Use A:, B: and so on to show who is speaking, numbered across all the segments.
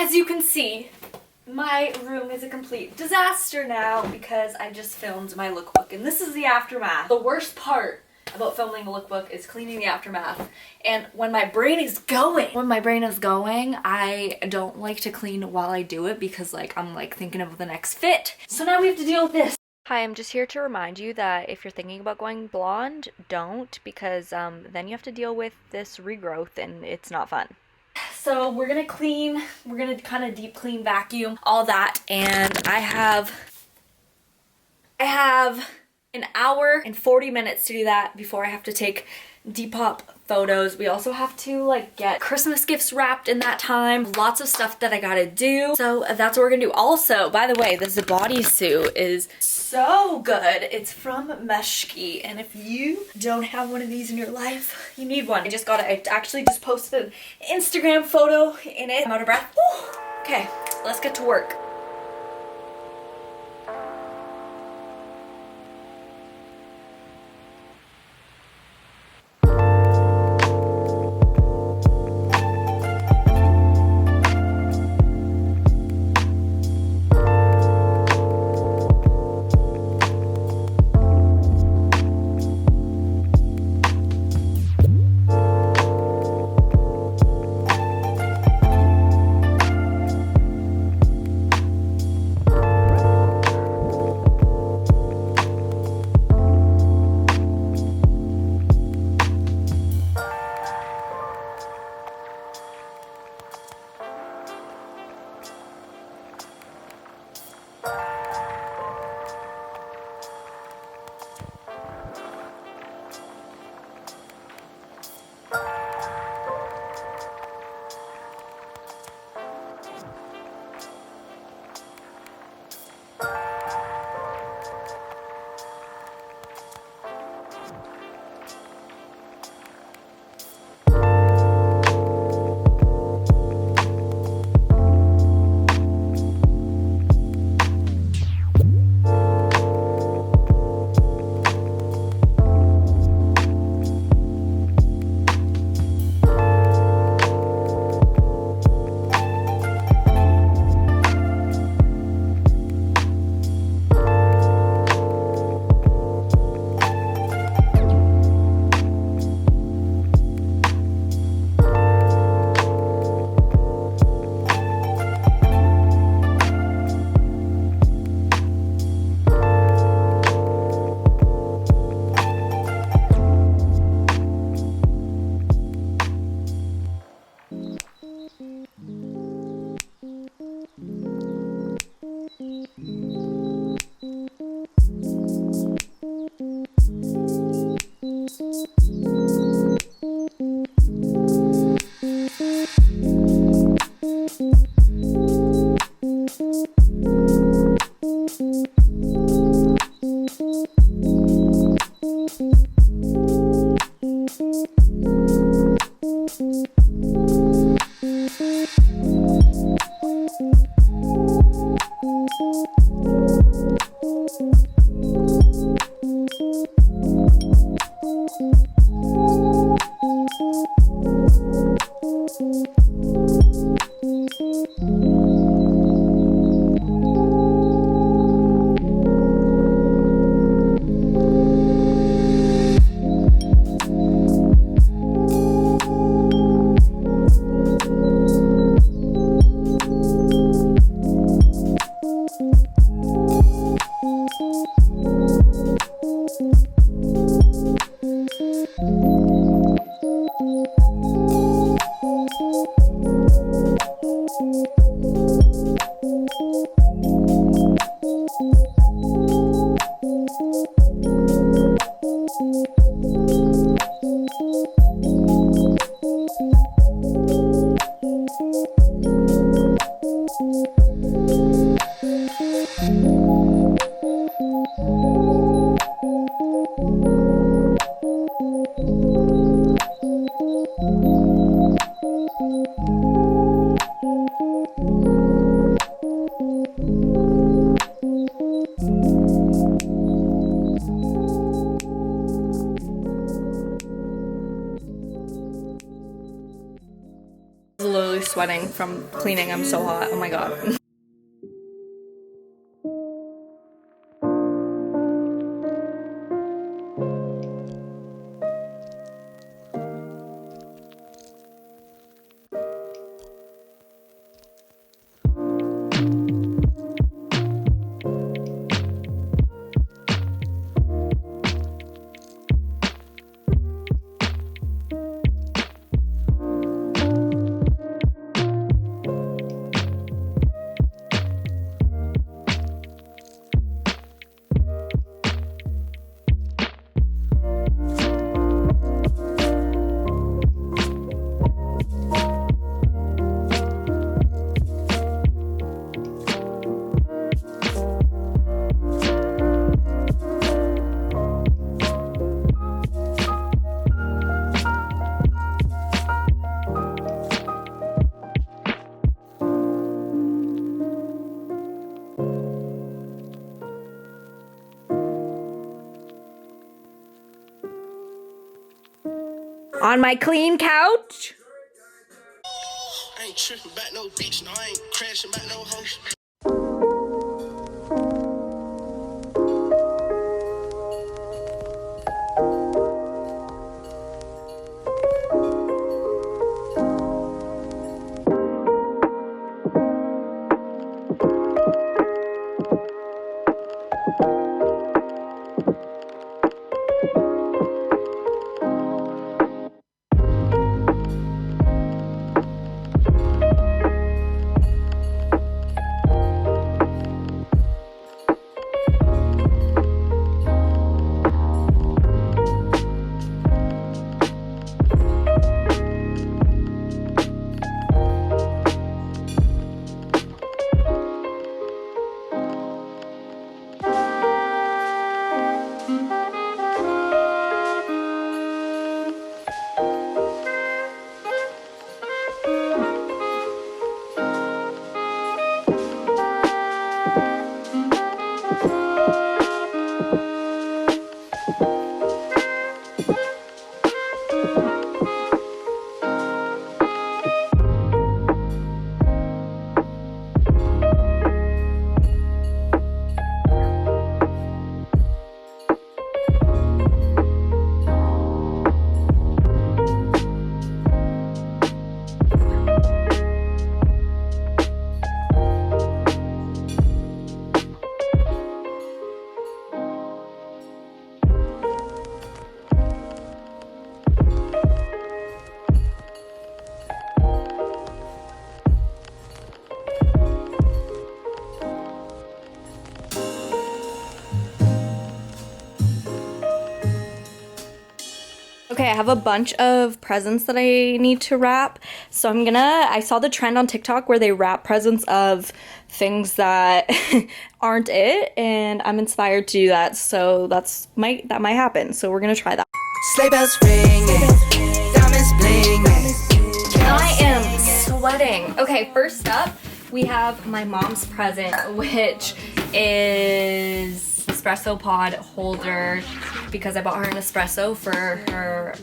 A: As you can see, my room is a complete disaster now because I just filmed my lookbook, and this is the aftermath. The worst part about filming a lookbook is cleaning the aftermath. And when my brain is going, I don't like to clean while I do it because like I'm like thinking of the next fit. So now we have to deal with this. Hi, I'm just here to remind you that if you're thinking about going blonde, don't, because then you have to deal with this regrowth and it's not fun. So we're gonna clean, we're gonna kind of deep clean, vacuum, all that, and I have an hour and 40 minutes to do that before I have to take DEPOP photos. We also have to like get Christmas gifts wrapped in that time. Lots of stuff that I gotta do. So that's what we're gonna do. Also, by the way, this bodysuit is so good. It's from Meshki, and if you don't have one of these in your life, you need one. I actually just posted an Instagram photo in it. I'm out of breath. Woo. Okay, let's get to work. from cleaning. I'm so hot. Oh my god. On my clean couch.
B: I ain't tripping back no beach, no, I ain't crashing back no house.
A: Okay, I have a bunch of presents that I need to wrap. So I saw the trend on TikTok where they wrap presents of things that aren't it, and I'm inspired to do that. So that might happen. So we're gonna try that.
C: Sleigh bells ringing, diamonds blinging.
A: I am sweating. Okay, first up, we have my mom's present, which is espresso pod holder, because I bought her an espresso for her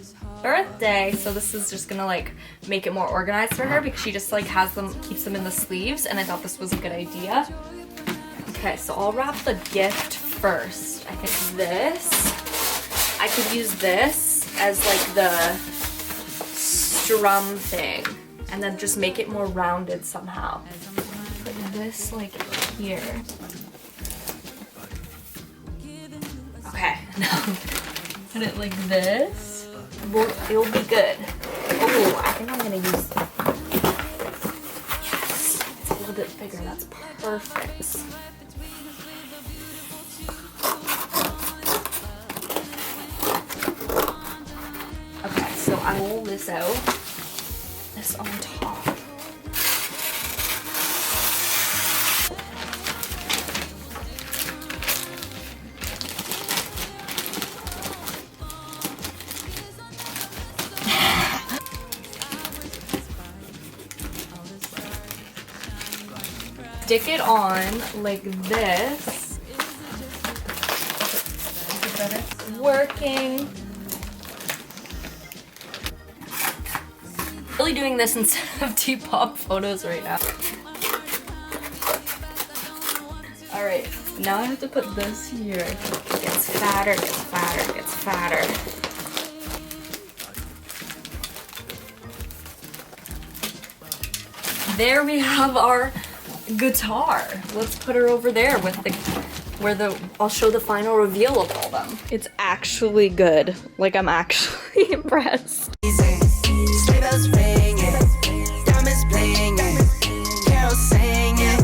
A: birthday. So this is just gonna like make it more organized for her, because she just like keeps them in the sleeves, and I thought this was a good idea. Okay, so I'll wrap the gift first. I think I could use this as like the strum thing, and then just make it more rounded somehow. Put this like here. Okay, now put it like this. It'll be good. Oh, I think I'm gonna use this. Yes, it's a little bit bigger. That's perfect. Okay, so I roll this out. This on top. Stick it on like this. Working. literally doing this instead of Depop photos right now. Alright, now I have to put this here. It gets fatter, gets fatter, gets fatter. There we have our guitar. Let's put her over there with I'll show the final reveal of all them. It's actually good. Like, I'm actually impressed.
C: Sleigh bells ringing, diamonds blinging, carols singing,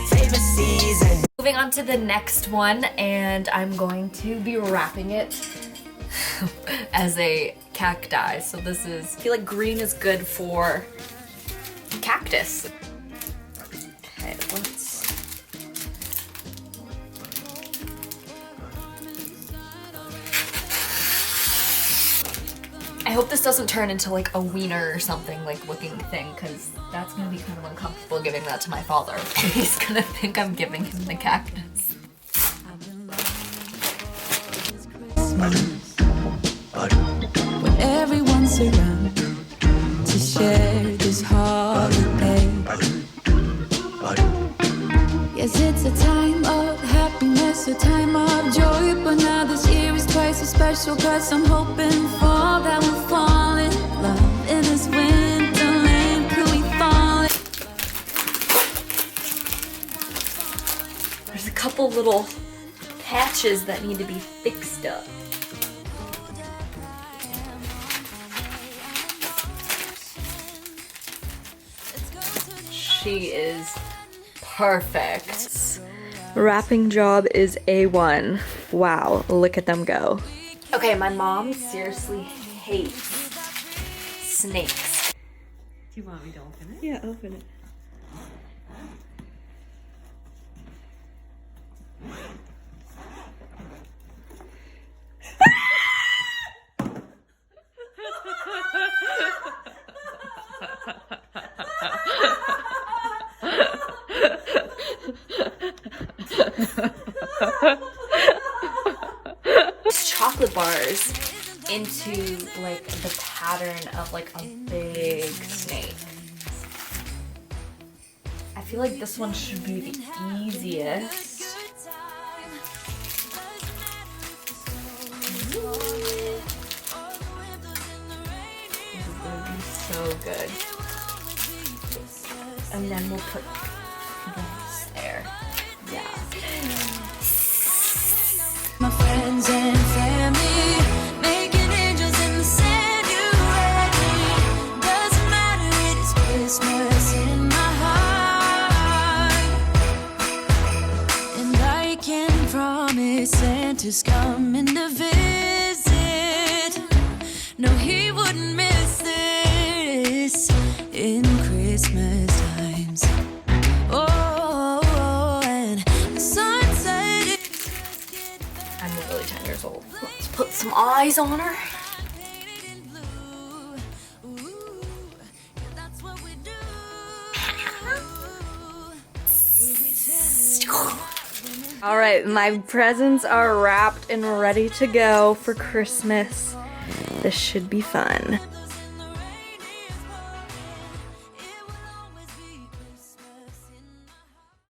C: favorite season.
A: Moving on to the next one, and I'm going to be wrapping it as a cacti. So this is, I feel like green is good for cactus. Okay, let's. I hope this doesn't turn into like a wiener or something like looking thing, because that's gonna be kind of uncomfortable giving that to my father. He's gonna think I'm giving him the cactus.
D: When everyone's around to share this holiday. Yes, it's a time of happiness, a time of joy, but now this year is twice as special, cause I'm hoping for that we'll fall in love in this winterland. Could we fall in?
A: There's a couple little patches that need to be fixed up. She is perfect. Wrapping job is A1. Wow, look at them go. Okay, my mom seriously hates snakes.
E: Do you want me to open it?
A: Yeah, open it. Chocolate bars into like the pattern of like a big snake. I feel like this one should be the easiest. This is gonna be so good. And then we'll put this there. Yeah.
D: My friends and family, making angels in the sand, you ready? Doesn't matter, it is Christmas in my heart. And I can promise Santa's coming to visit. No, he wouldn't miss this in Christmas times. Oh, and the sunset is
A: I'm literally 10 years old. Let's put some eyes on her. All right, my presents are wrapped and ready to go for Christmas. This should be fun.